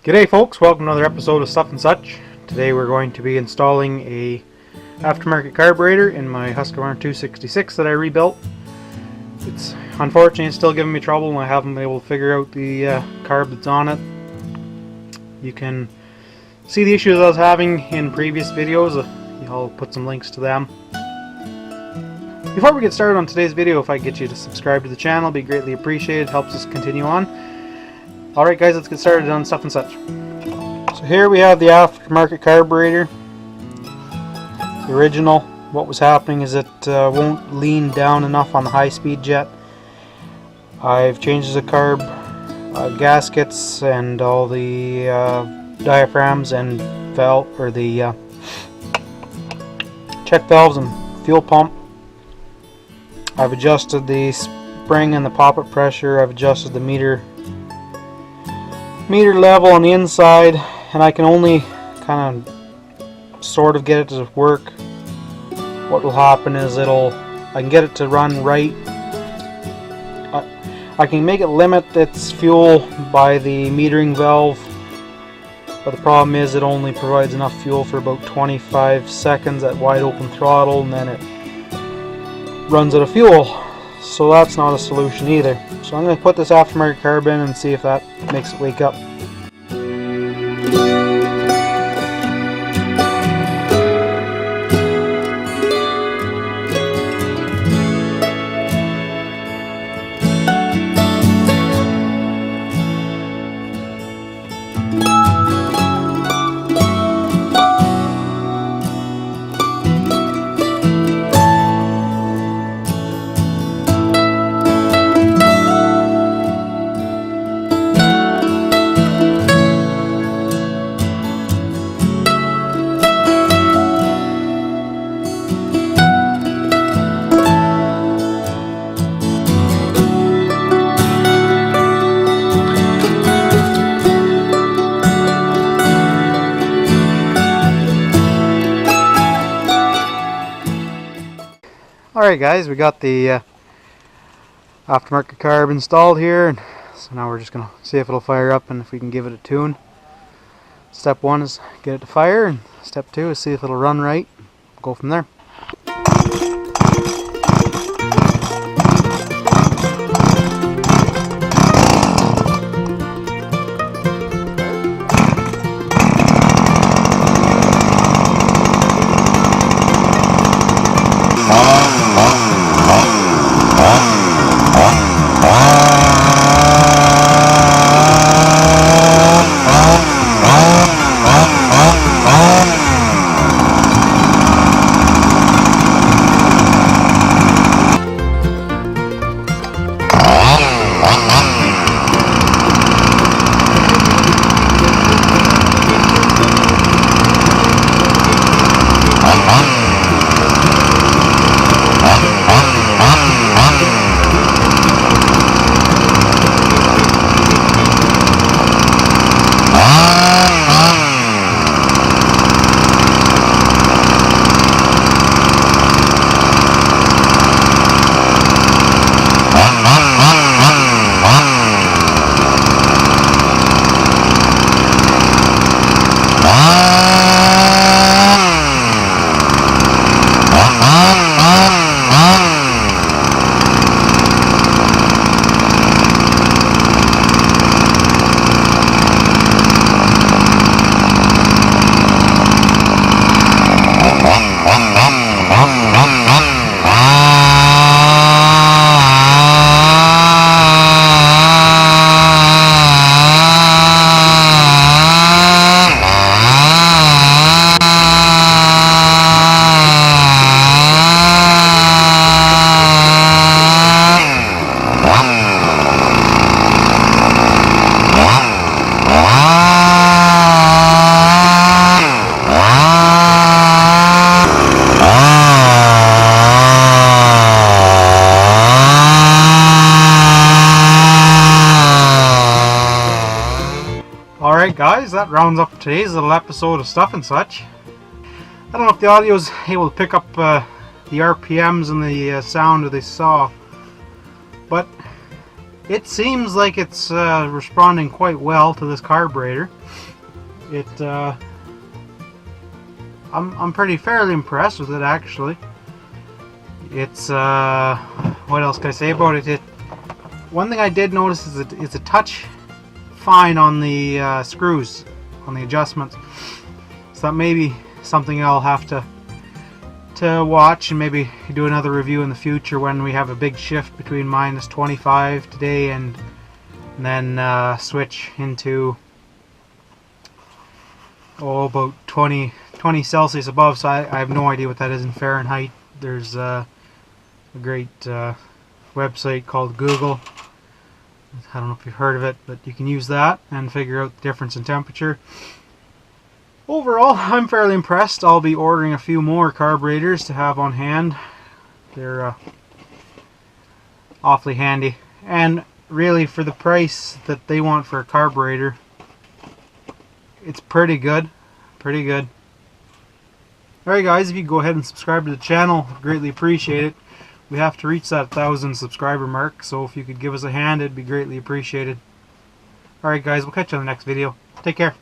G'day folks, welcome to another episode of Stuff and Such. Today we're going to be installing a aftermarket carburetor in my Husqvarna 266 that I rebuilt. It's unfortunately still giving me trouble and I haven't been able to figure out the carb that's on it. You can see the issues I was having in previous videos. I'll put some links to them. Before we get started on today's video, if I get you to subscribe to the channel, it'd be greatly appreciated. It helps us continue on. Alright guys, let's get started on Stuff and Such. So here we have the aftermarket carburetor. The original. What was happening is it won't lean down enough on the high-speed jet. I've changed the carb gaskets and all the diaphragms and valve, or the check valves and fuel pump. I've adjusted the spring and the poppet pressure. I've adjusted the meter level on the inside, and I can only kind of sort of get it to work. What will happen is I can get it to run right. I can make it limit its fuel by the metering valve, but the problem is it only provides enough fuel for about 25 seconds at wide open throttle, and then it runs out of fuel. So that's not a solution either. So I'm going to put this aftermarket carb in and see if that makes it wake up. Alright guys, we got the aftermarket carb installed here, and so now we're just going to see if it'll fire up and if we can give it a tune. Step 1 is get it to fire, and step 2 is see if it'll run right. We'll go from there. Alright guys, that rounds up today's little episode of Stuff and Such. I don't know if the audio is able to pick up the RPMs and the sound of the saw, but It seems like it's responding quite well to this carburetor. I'm fairly impressed with it, actually. It's what else can I say about it? One thing I did notice is it's a touch fine on the screws, on the adjustments. So that may be something I'll have to watch and maybe do another review in the future when we have a big shift between -25 today and then switch into about 20 Celsius above. So I have no idea what that is in Fahrenheit. There's a great website called Google. I don't know if you've heard of it, but you can use that and figure out the difference in temperature. Overall, I'm fairly impressed. I'll be ordering a few more carburetors to have on hand. They're awfully handy, and really for the price that they want for a carburetor, it's pretty good. Pretty good. Alright guys, if you go ahead and subscribe to the channel, I'd greatly appreciate it. We have to reach that 1,000 subscriber mark, so if you could give us a hand, it'd be greatly appreciated. Alright guys, we'll catch you on the next video. Take care.